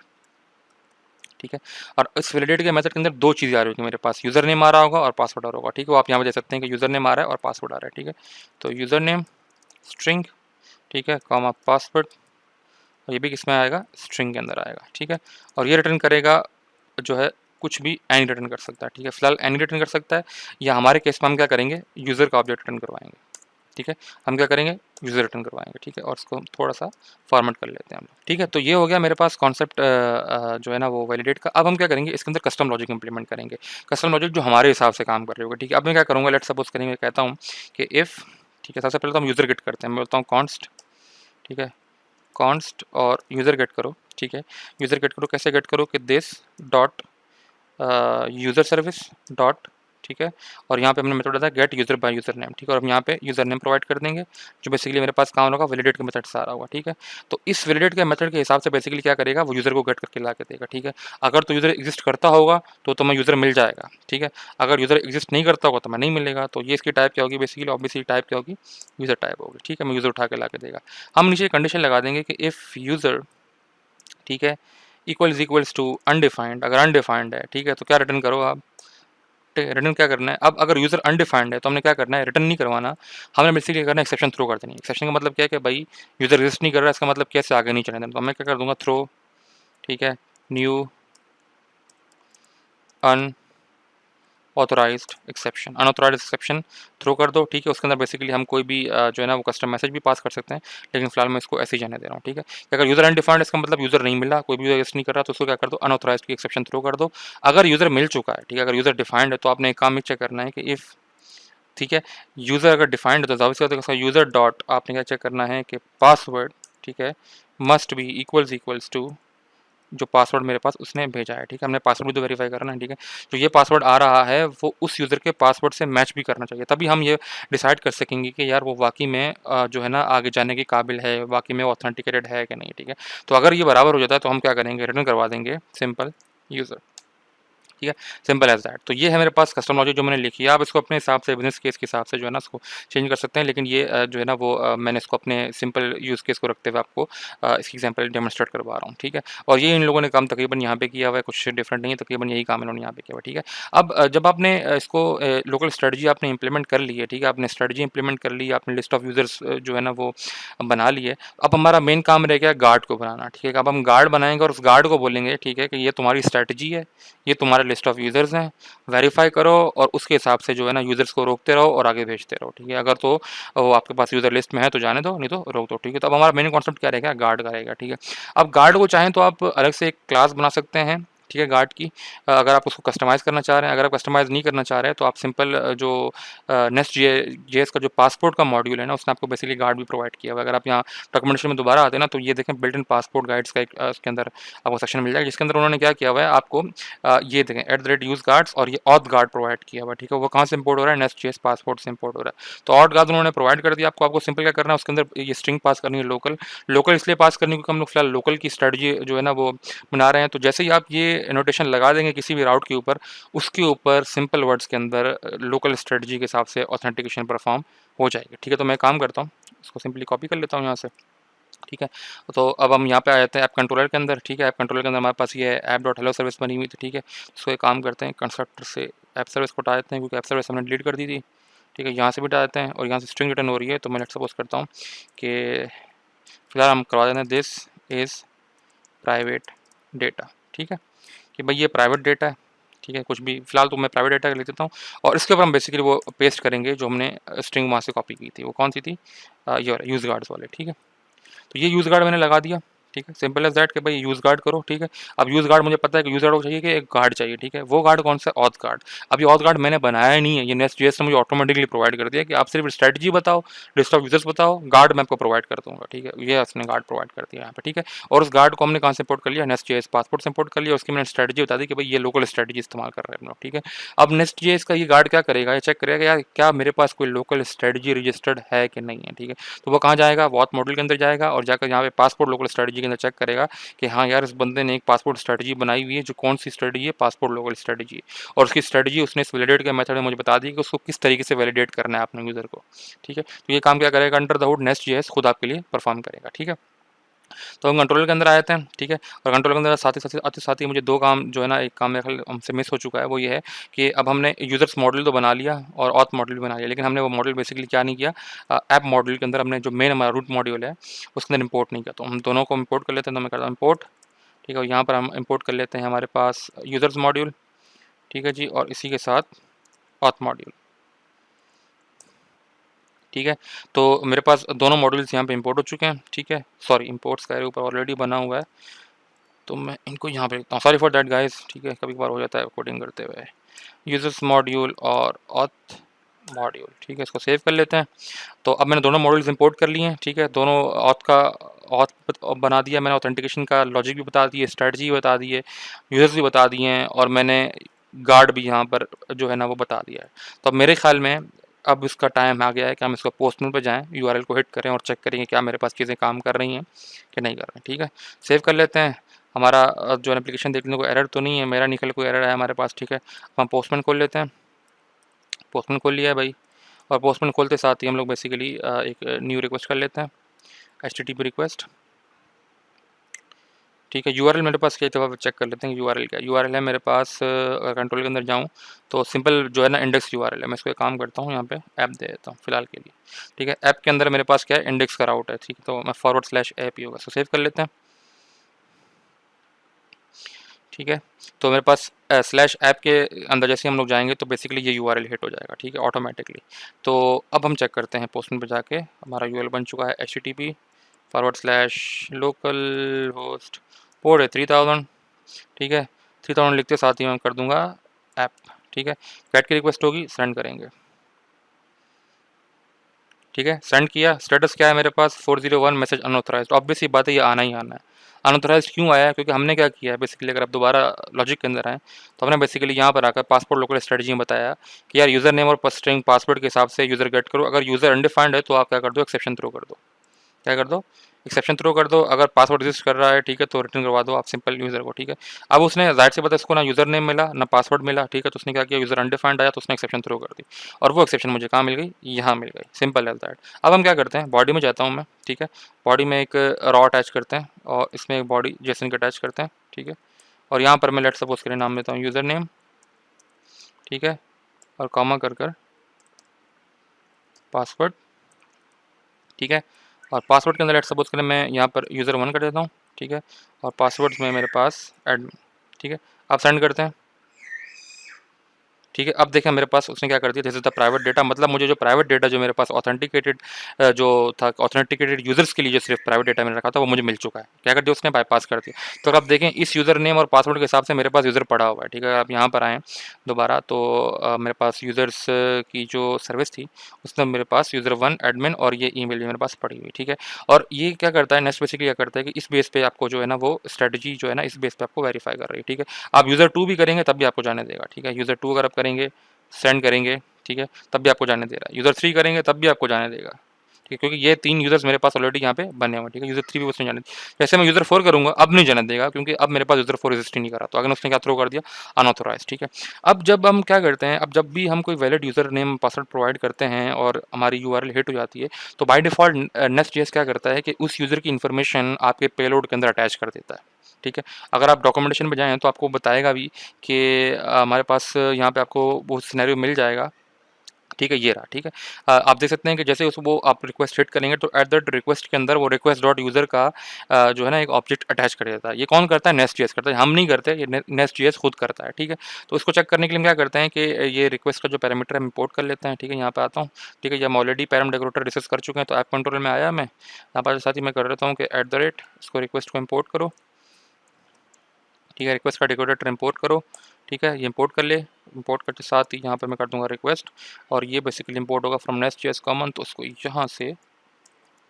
ठीक है। और इस वैलिडेट के मेथड के अंदर दो चीज़ें आ रही होगी मेरे पास, यूज़र नेम आ रहा होगा और पासवर्ड आ रहा होगा, ठीक है। वो आप यहाँ पे देख सकते हैं कि यूज़र नेम आ रहा है और पासवर्ड आ रहा है, ठीक है। तो यूज़र नेम स्ट्रिंग, ठीक है, कॉमा पासवर्ड, ये भी किस में आएगा, स्ट्रिंग के अंदर आएगा, ठीक है। और ये रिटर्न करेगा जो है कुछ भी, एनी रिटर्न कर सकता है, ठीक है। फिलहाल एनी रिटर्न कर सकता है, या हमारे केस में हम क्या करेंगे, यूज़र का ऑब्जेक्ट रिटर्न करवाएंगे, ठीक है। हम क्या करेंगे, यूज़र रिटर्न करवाएंगे, ठीक है। और इसको थोड़ा सा फॉर्मेट कर लेते हैं हम लोग, ठीक है। तो ये हो गया मेरे पास कॉन्सेप्ट जो है ना वो वैलिडेट का। अब हम क्या करेंगे, इसके अंदर कस्टम लॉजिक इंप्लीमेंट करेंगे, कस्टम लॉजिक जो हमारे हिसाब से काम कर रहे होगा, ठीक है। अब मैं क्या करूँगा, लेट सपोज करेंगे, कहता हूँ कि इफ़, ठीक है, सबसे पहले तो हम यूज़र गेट करते हैं, मैं बोलता हूँ कॉन्स्ट, ठीक है, कॉन्स्ट और यूज़र गेट करो, ठीक है। यूज़र गेट करो, कैसे गेट करो कि this dot user service dot, ठीक है। और यहाँ पे हमने मेथड बताया gate user by user name, ठीक है। और हम यहाँ पे यूज़र नेम प्रोवाइड कर देंगे, जो बेसिकली मेरे पास काम होगा वैलिडेट के मेथड से आ रहा होगा, ठीक है। तो इस वैलिडेट के मेथड के हिसाब से बेसिकली क्या करेगा, वो यूज़र को गेट करके ला के देगा, ठीक है। अगर तो यूज़र एग्जिस्ट करता होगा तो तुम्हें यूज़र मिल जाएगा, ठीक है। अगर यूज़र एग्जिस्ट नहीं करता होगा तो मैं नहीं मिलेगा। तो ये इसकी टाइप क्या होगी, बेसिकली ऑब्वियसली टाइप क्या होगी, यूज़र टाइप होगी, ठीक है। मैं यूज़र उठा के ला के देगा। हम नीचे कंडीशन लगा देंगे कि इफ़ यूज़र, ठीक है, इक्वल्स टू अनडिफाइंड, अगर अनडिफाइंड है, ठीक है, तो क्या रिटर्न करो आप, रिटर्न क्या करना है। अब अगर यूज़र अनडिफाइंड है तो हमने क्या करना है, रिटर्न नहीं करवाना, हमने बेसिकली करना है एक्सेप्शन थ्रो कर देनी। एक्सेप्शन का मतलब क्या है कि भाई यूज़र एग्जिस्ट नहीं कर रहा है, इसका मतलब कैसे आगे नहीं चलने देना। तो मैं क्या कर दूंगा, थ्रो, ठीक है, new unauthorized exception, unauthorized exception throw कर दो, ठीक है। उसके अंदर बेसिकली हम कोई भी जो है ना वो कस्टम मैसेज भी पास कर सकते हैं, लेकिन फिलहाल मैं इसको ऐसे ही जाने दे रहा हूँ, ठीक है। कि अगर यूज़र अनडिफाइंड, इसका मतलब यूज़र नहीं मिला, कोई भी यूज़र नहीं कर रहा, तो उसको क्या कर दो, अनऑथोराइज्ड की एक्सेप्शन थ्रो कर दो। अगर यूज़र मिल चुका है, ठीक है, अगर यूज़र डिफाइंड है तो आपने एक काम चेक करना है कि इफ़, ठीक है, यूज़र अगर डिफाइंड है तो जाहिर सी बात है उसका यूज़र डॉट आपने क्या चेक करना है कि पासवर्ड, ठीक है, मस्ट बी इक्वल्स टू जो पासवर्ड मेरे पास उसने भेजा है, ठीक है। हमने पासवर्ड भी तो वेरीफाई करना है, ठीक है। तो ये पासवर्ड आ रहा है वो उस यूज़र के पासवर्ड से मैच भी करना चाहिए, तभी हम ये डिसाइड कर सकेंगे कि यार वो वाकई में जो है ना आगे जाने के काबिल है, वाकई में ऑथेंटिकेटेड है कि नहीं, ठीक है। तो अगर ये बराबर हो जाता है तो हम क्या करेंगे, रिटर्न करवा देंगे सिंपल यूज़र, ठीक है, सिंपल एज दैट। तो ये है मेरे पास कस्टम लॉजिक जो मैंने लिखी है। आप इसको अपने हिसाब से बिजनेस केस के हिसाब से जो है ना इसको चेंज कर सकते हैं, लेकिन ये जो है ना वो मैंने इसको अपने सिंपल यूज़ केस को रखते हुए आपको इसकी एग्जांपल डेमोन्स्ट्रेट करवा रहा हूँ, ठीक है। और ये इन लोगों ने काम तकरीबन यहाँ पे किया हुआ है, कुछ डिफरेंट नहीं है, तकरीबन यही काम इन्होंने यहाँ पे किया हुआ है, ठीक है। अब जब आपने इसको लोकल स्ट्रेटजी आपने इंप्लीमेंट कर ली है, ठीक है, आपने स्ट्रेटजी इंप्लीमेंट कर ली है, आपने लिस्ट ऑफ यूज़र्स जो है ना वो बना ली है। अब हमारा मेन काम रह गया गार्ड को बनाना, ठीक है। अब हम गार्ड बनाएंगे और उस गार्ड को बोलेंगे, ठीक है, कि ये तुम्हारी स्ट्रेटजी है, ये तुम्हारे लिस्ट ऑफ यूज़र्स हैं, वेरीफाई करो और उसके हिसाब से जो है ना यूज़र्स को रोकते रहो और आगे भेजते रहो, ठीक है। अगर तो वो आपके पास यूज़र लिस्ट में है तो जाने दो, नहीं तो रोक दो, ठीक है। तो अब हमारा मेन कॉन्सेप्ट क्या रहेगा, गार्ड का रहेगा, ठीक है। अब गार्ड को चाहें तो आप अलग से एक क्लास बना सकते हैं, ठीक है, गार्ड की, अगर आप उसको कस्टमाइज़ करना चाह रहे हैं। अगर आप कस्टमाइज़ नहीं करना चाह रहे हैं तो आप सिंपल जो नेस्ट जेएस का जो पासपोर्ट का मॉड्यूल है ना उसने आपको बेसिकली गार्ड भी प्रोवाइड किया हुआ है। अगर आप यहाँ डॉक्यूमेंटेशन में दोबारा आते हैं ना तो ये देखें बिल्ट इन पासपोर्ट गाइड्स का एक उसके अंदर आपको सेक्शन मिल जाएगा, जिसके अंदर उन्होंने क्या किया हुआ है आपको ये देखें @use गार्ड्स और ये ऑथ गार्ड प्रोवाइड किया हुआ है, ठीक है। वो कहाँ से इंपोर्ट हो रहा है, नेस्ट जेएस पासपोर्ट से इंपोर्ट हो रहा है। तो ऑथ गार्ड उन्होंने प्रोवाइड कर दिया आपको। आपको सिंपल क्या करना है, उसके अंदर ये स्ट्रिंग पास करनी है लोकल। लोकल इसलिए पास करनी है क्योंकि हम लोग फिलहाल लोकल की स्ट्रेटजी जो है ना वो बना रहे हैं। तो जैसे ही आप ये नोटेशन लगा देंगे किसी भी राउट के ऊपर, उसके ऊपर सिंपल वर्ड्स के अंदर लोकल स्ट्रेटजी के हिसाब से ऑथेंटिकेशन परफॉर्म हो जाएगी, ठीक है। तो मैं काम करता हूँ, इसको सिंपली कॉपी कर लेता हूँ यहाँ से, ठीक है। तो अब हम यहाँ पे आ जाते हैं ऐप कंट्रोलर के अंदर, ठीक है। ऐप कंट्रोलर के अंदर हमारे पास ये ऐप डॉट हेलो सर्विस बनी हुई थी, ठीक है। इसको एक काम करते हैं, कंस्ट्रक्टर से ऐप सर्विस को हटा देते हैं क्योंकि ऐप सर्विस हमने डिलीट कर दी थी, ठीक है। यहाँ से भी हटा देते हैं और यहाँ से स्ट्रिंग रिटर्न हो रही है, तो मैं लेट्स सपोज करता हूँ कि फिलहाल हम करवा देते हैं दिस इज़ प्राइवेट डेटा, ठीक है, कि भाई ये प्राइवेट डेटा है, ठीक है। कुछ भी फिलहाल तो मैं प्राइवेट डेटा लिख देता हूँ और इसके ऊपर हम बेसिकली वो पेस्ट करेंगे जो हमने स्ट्रिंग वहाँ से कॉपी की थी। वो कौन सी थी, ये यूज़ गार्ड्स वाले, ठीक है। तो ये यूज़ गार्ड मैंने लगा दिया, ठीक है। सिंपल एज दैट कि भाई यूज़ गार्ड करो, ठीक है। अब यूज़ गार्ड मुझे पता है कि यूज़ गार्ड को चाहिए कि एक गार्ड चाहिए, ठीक है। वो गार्ड कौन सा, ऑथ गार्ड। अब ये ऑथ गार्ड मैंने बनाया ही नहीं है, ये नेस्ट जेएस ने मुझे ऑटोमेटिकली प्रोवाइड कर दिया कि आप सिर्फ स्ट्रेटजी बताओ, लिस्ट ऑफ यूजर्स बताओ, गार्ड मैं आपको प्रोवाइड कर दूंगा, ठीक है। ये उसने गार्ड प्रोवाइड कर दिया यहाँ पे, ठीक है। और उस गार्ड को हमने कहाँ से इंपोर्ट कर लिया, नेस्ट जेएस पासपोर्ट से इंपोर्ट कर लिया। उसकी मैंने स्ट्रेटजी बता दी कि भाई ये लोकल स्ट्रेटजी इस्तेमाल कर रहे हैं हम लोग, ठीक है। अब नेस्ट जेएस का ये गार्ड क्या करेगा, ये चेक करेगा यार क्या मेरे पास कोई लोकल स्ट्रेटजी रजिस्टर्ड है कि नहीं है, ठीक है। तो वो कहाँ जाएगा, वॉथ मॉडल के अंदर जाएगा और जाकर यहाँ पे पासपोर्ट लोकल स्ट्रेटजी के अंदर चेक करेगा कि हाँ यार इस बंदे ने एक पासपोर्ट स्ट्रेटजी बनाई हुई है, जो कौन सी स्ट्रेटजी है, पासपोर्ट लोकल स्ट्रेटजी। और उसकी स्ट्रेटजी उसने इस वैलिडेट के मेथड में मुझे बता दी कि उसको किस तरीके से वैलिडेट करना है अपने यूज़र को, ठीक है। तो ये काम क्या करेगा, under the hood nest JS खुद आपके लिए परफॉर्म करेगा, ठीक है। तो हम कंट्रोलर के अंदर आ जाते हैं, ठीक है। और कंट्रोलर के अंदर साथ ही मुझे दो काम जो है ना, एक काम मेरे ख्याल हमसे मिस हो चुका है, वो ये है कि अब हमने यूज़र्स मॉडल तो बना लिया और ऑथ मॉडल भी बना लिया, लेकिन हमने वो मॉडल बेसिकली क्या नहीं किया, ऐप मॉडल के अंदर हमने जो मेन हमारा रूट मॉड्यूल है उसके अंदर इंपोर्ट नहीं किया। तो हम दोनों को इंपोर्ट कर लेते हैं, तो मैं करता हूँ इंपोर्ट, ठीक है। और यहाँ पर हम इंपोर्ट कर लेते हैं हमारे पास यूज़र्स मॉड्यूल, ठीक है जी, और इसी के साथ ऑथ मॉड्यूल, ठीक है। तो मेरे पास दोनों मॉड्यूल्स यहाँ पे इंपोर्ट हो चुके हैं, ठीक है। सॉरी, इंपोर्ट्स का ऊपर ऑलरेडी बना हुआ है, तो मैं इनको यहाँ पे लिखता हूँ। सॉरी फॉर दैट गाइस, ठीक है, कभी कभार हो जाता है कोडिंग करते हुए। यूजर्स मॉड्यूल और ऑथ मॉड्यूल, ठीक है, इसको सेव कर लेते हैं। तो अब मैंने दोनों मॉड्यूल्स इंपोर्ट कर लिए हैं, ठीक है। दोनों ऑथ बना दिया मैंने, ऑथेंटिकेशन का लॉजिक भी बता दिए, स्ट्रेटजी भी बता दी है, यूजर्स भी बता दिए हैं, और मैंने गार्ड भी यहाँ पर जो है ना वो बता दिया है। तो अब मेरे ख्याल में अब इसका टाइम आ गया है कि हम इसको पोस्टमैन पर जाएँ, यूआरएल को हिट करें और चेक करेंगे क्या मेरे पास चीज़ें काम कर रही हैं कि नहीं कर रही हैं, ठीक है। सेव कर लेते हैं। हमारा जो एप्लीकेशन देखने को एरर तो नहीं है, मेरा निकल कोई एरर है हमारे पास, ठीक है। हम पोस्टमैन खोल लेते हैं। पोस्टमैन खोल लिया है भाई, और पोस्टमैन खोलते साथ ही हम लोग बेसिकली एक न्यू रिक्वेस्ट कर लेते हैं, HTTP रिक्वेस्ट, ठीक है। यूआरएल मेरे पास क्या है, तो चेक कर लेते हैं यूआरएल क्या है। यूआरएल है मेरे पास, अगर कंट्रोल के अंदर जाऊँ तो सिंपल जो है ना इंडेक्स यूआरएल है। मैं इसको एक काम करता हूँ, यहाँ पे ऐप दे देता हूँ फिलहाल के लिए, ठीक है। ऐप के अंदर मेरे पास क्या है, इंडेक्स का राउट है, ठीक है। तो मैं /ऐप ही होगा, इसको सेव कर लेते हैं, ठीक है। तो मेरे पास /ऐप के अंदर जैसे हम लोग जाएंगे तो बेसिकली ये यूआरएल हिट हो जाएगा, ठीक है, ऑटोमेटिकली। तो अब हम चेक करते हैं पोस्टमैन पे जाके, हमारा यूआरएल बन चुका है HTTP /लोकल होस्ट पोर्ट है 3000, ठीक है। 3000 लिखते साथ ही मैं कर दूंगा ऐप, ठीक है। गेट की रिक्वेस्ट होगी, सेंड करेंगे, ठीक है। सेंड किया, स्टेटस क्या है मेरे पास 401 मैसेज अनऑथराइज्ड। ऑब्वियस ही बात है, ये आना ही आना है। अनऑथराइज्ड क्यों आया है, क्योंकि हमने क्या किया है बेसिकली, अगर आप दोबारा लॉजिक के अंदर आए तो हमने बेसिकली यहाँ पर आकर पासपोर्ट लोकल स्ट्रेटजी में बताया कि यार यूज़र नेम और स्ट्रिंग पासवर्ड के हिसाब से यूज़र गेट करो। अगर यूज़र अनडिफाइंड है तो आप क्या कर दो, एक्सेप्शन थ्रो कर दो। क्या कर दो, एक्सेप्शन थ्रो कर दो। अगर पासवर्ड एग्जिस्ट कर रहा है, ठीक है, तो रिटर्न करवा दो आप सिंपल यूज़र को, ठीक है। अब उसने जाहिर सी बात है, इसको ना यूज़र नेम मिला ना पासवर्ड मिला, ठीक है। तो उसने क्या किया, यूज़र अनडिफाइंड आया तो उसने एक्सेप्शन थ्रो कर दी, और वो एक्सेप्शन मुझे कहाँ मिल गई, यहाँ मिल गई, सिंपल एज दैट। अब हम क्या करते हैं, बॉडी में जाता हूँ मैं, ठीक है। बॉडी में एक रॉ अटैच करते हैं, और इसमें एक बॉडी जेसन का अटैच करते हैं, ठीक है। और यहाँ पर मैं लेट सपोज के लिए नाम देता हूँ यूज़र नेम, ठीक है, और कॉमा कर पासवर्ड, ठीक है। और पासवर्ड के अंदर लेट सपोज करें मैं यहाँ पर यूज़र 1 कर देता हूँ, ठीक है। और पासवर्ड्स में मेरे पास एडमिन, ठीक है। आप सेंड करते हैं, ठीक है। अब देखें मेरे पास उसने क्या कर दिया, this is the private data, मतलब मुझे जो प्राइवेट डेटा जो मेरे पास ऑथेंटिकेटेड जो था, ऑथेंटिकेटेड यूजर्स के लिए जो सिर्फ प्राइवेट डेटा मैंने रखा था वो मुझे मिल चुका है। क्या कर दिया उसने, बाईपास कर दिया। तो अब देखें इस यूज़र नेम और पासवर्ड के हिसाब से मेरे पास यूज़र पड़ा हुआ है, ठीक है। आप यहाँ पर आएँ दोबारा तो मेरे पास यूज़र्स की जो सर्विस थी उसमें मेरे पास यूज़र 1 एडमिन और ये ईमेल भी मेरे पास पड़ी हुई, ठीक है। और ये क्या करता है, नेक्स्ट बेसिकली क्या करता है कि इस बेस पे आपको जो है ना वो स्ट्रेटजी जो है ना इस बेस पे आपको वेरीफाई कर रही है, ठीक है। आप यूज़र 2 भी करेंगे तब भी आपको जाने देगा, ठीक है। यूज़र 2 अगर आप करेंगे, सेंड करेंगे, ठीक है, तब भी आपको जाने दे रहा है। यूज़र 3 करेंगे तब भी आपको जाने देगा, ठीक है, क्योंकि ये 3 यूज़र्स मेरे पास ऑलरेडी यहाँ पे बने हुए हैं, ठीक है। यूज़र 3 भी उसने जाने, जैसे मैं यूज़र 4 करूँगा अब नहीं जाने देगा, क्योंकि अब मेरे पास यूज़र 4 रजिस्ट ही नहीं करा। तो अगर उसने क्या थ्रो कर दिया, अनऑथोराइज, ठीक है। अब जब हम क्या करते हैं, अब जब भी हम कोई valid user name password provide करते हैं और हमारी यूआरएल हिट हो जाती है, तो बाय डिफ़ॉल्ट नेस्ट.जेएस क्या करता है कि उस यूज़र की इन्फॉर्मेशन आपके पेलोड के अंदर अटैच कर देता है, ठीक है। अगर आप डॉक्यूमेंटेशन में जाएँ तो आपको बताएगा भी कि हमारे पास यहाँ पे आपको वो सिनेरियो मिल जाएगा, ठीक है, ये रहा, ठीक है। आप देख सकते हैं कि जैसे उस वो आप रिक्वेस्ट हिट करेंगे तो एट दैट रिक्वेस्ट के अंदर वो रिक्वेस्ट डॉट यूज़र का जो है ना एक ऑब्जेक्ट अटैच कर देता है। ये कौन करता है, नेस्ट.जेएस करता है, हम नहीं करते, ये नेस्ट.जेएस खुद करता है, ठीक है। तो इसको चेक करने के लिए हम क्या करते हैं कि ये रिक्वेस्ट का जो पैरामीटर है हम इंपोर्ट कर लेते हैं, ठीक है। यहाँ पे आता हूँ, ठीक है, ये हम ऑलरेडी पैराम डेकोरेटर डिस्कस कर चुके हैं, तो ऐप कंट्रोल में आया मैं यहाँ पर साथ ही मैं कर देता हूँ कि इसको रिक्वेस्ट को इम्पोर्ट करो, ठीक है। रिक्वेस्ट का डेकोरेटर इंपोर्ट करो, ठीक है, ये इंपोर्ट कर ले। इंपोर्ट करते साथ ही यहाँ पर मैं कर दूंगा रिक्वेस्ट, और ये बेसिकली इंपोर्ट होगा फ्रॉम नेस्ट.जेएस कॉमन, तो उसको यहाँ से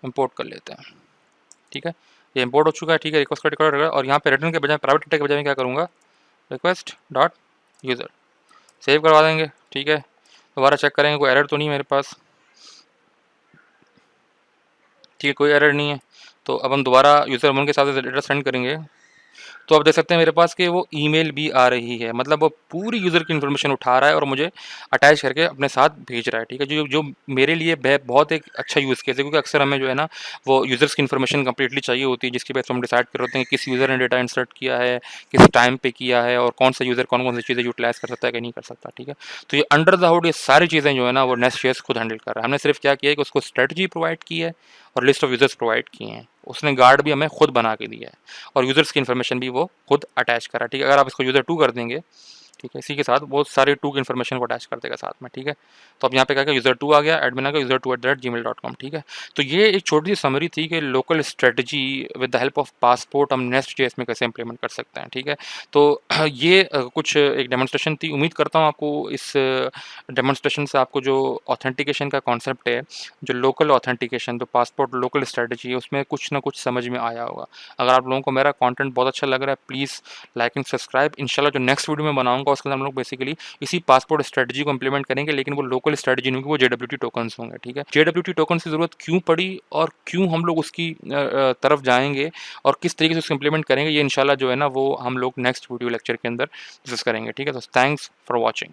इंपोर्ट कर लेते हैं, ठीक है। ये इंपोर्ट हो चुका है, ठीक है। रिक्वेस्ट का डेकोरेटर, और यहाँ पे रिटर्न के बजाय प्राइवेट डेटा के बजाय मैं क्या करूँगा, रिक्वेस्ट डॉट यूज़र सेव करवा देंगे, ठीक है। दोबारा चेक करेंगे कोई एरर तो नहीं मेरे पास, ठीक है, कोई एरर नहीं है। तो अब हम दोबारा यूज़र 1 के साथ डेटा सेंड करेंगे, तो आप देख सकते हैं मेरे पास कि वो ईमेल भी आ रही है, मतलब वो पूरी यूज़र की इन्फॉर्मेशन उठा रहा है और मुझे अटैच करके अपने साथ भेज रहा है, ठीक है। जो जो मेरे लिए बहुत एक अच्छा यूज़ केस है, क्योंकि अक्सर हमें जो है ना वो यूज़र्स की इन्फॉर्मेशन कंप्लीटली चाहिए होती है, जिसकी बेस पर हम डिसाइड कर होते हैं कि किस यूज़र ने डेटा इंसर्ट किया है, किस टाइम पे किया है, और कौन सा यूज़र कौन कौन सी चीज़ें यूटिलाइज़ कर सकता है कि नहीं कर सकता, ठीक है। तो ये अंडर द हुड ये सारी चीज़ें जो है ना वो नेस्ट.जेएस खुद हैंडल कर रहा है। हमने सिर्फ क्या किया है कि उसको स्ट्रेटजी प्रोवाइड की है और लिस्ट ऑफ यूज़र्स प्रोवाइड किए हैं, उसने गार्ड भी हमें खुद बना के दिया है, और यूज़र्स की इन्फॉर्मेशन भी वो खुद अटैच करा, ठीक है। अगर आप इसको यूज़र 2 कर देंगे ठीक है, इसी के साथ बहुत सारे टू की इन्फॉर्मेशन को अटैच कर देगा साथ में। ठीक है, तो अब यहाँ पे क्या क्या यूज़र 2 आ गया, एडमिन आ गया, user2@gmail.com। ठीक है, तो ये एक छोटी सी समरी थी कि local strategy with the help of passport हम नेस्ट.जेएस में कैसे इंप्लीमेंट कर सकते हैं। ठीक है, तो ये कुछ एक डेमोन्स्ट्रेशन थी। उम्मीद करता हूँ आपको इस डेमोन्स्ट्रेशन से आपको जो ऑथेंटिकेशन का कॉन्सेप्ट है, जो लोकल ऑथेंटिकेशन, जो पासपोर्ट लोकल स्ट्रेटजी है, उसमें कुछ ना कुछ समझ में आया होगा। अगर आप लोगों को मेरा कंटेंट बहुत अच्छा लग रहा है, प्लीज़ लाइक एंड सब्सक्राइब। इंशाल्लाह जो नेक्स्ट वीडियो मैं बनाऊंगा उसके अंदर हम लोग बेसिकली इसी पासपोर्ट स्ट्रेटजी को इंप्लीमेंट करेंगे, लेकिन वो लोकल स्ट्रेटजी नहीं होगी, वो जेडब्ल्यूटी टोकन्स होंगे। ठीक है, जेडब्ल्यूटी टोकन की ज़रूरत क्यों पड़ी और क्यों हम लोग उसकी तरफ जाएंगे और किस तरीके से उसको इंप्लीमेंट करेंगे, ये इंशाल्लाह जो है ना वो हम लोग नेक्स्ट वीडियो लेक्चर के अंदर डिस्कस करेंगे। ठीक है, तो थैंक्स फॉर वॉचिंग।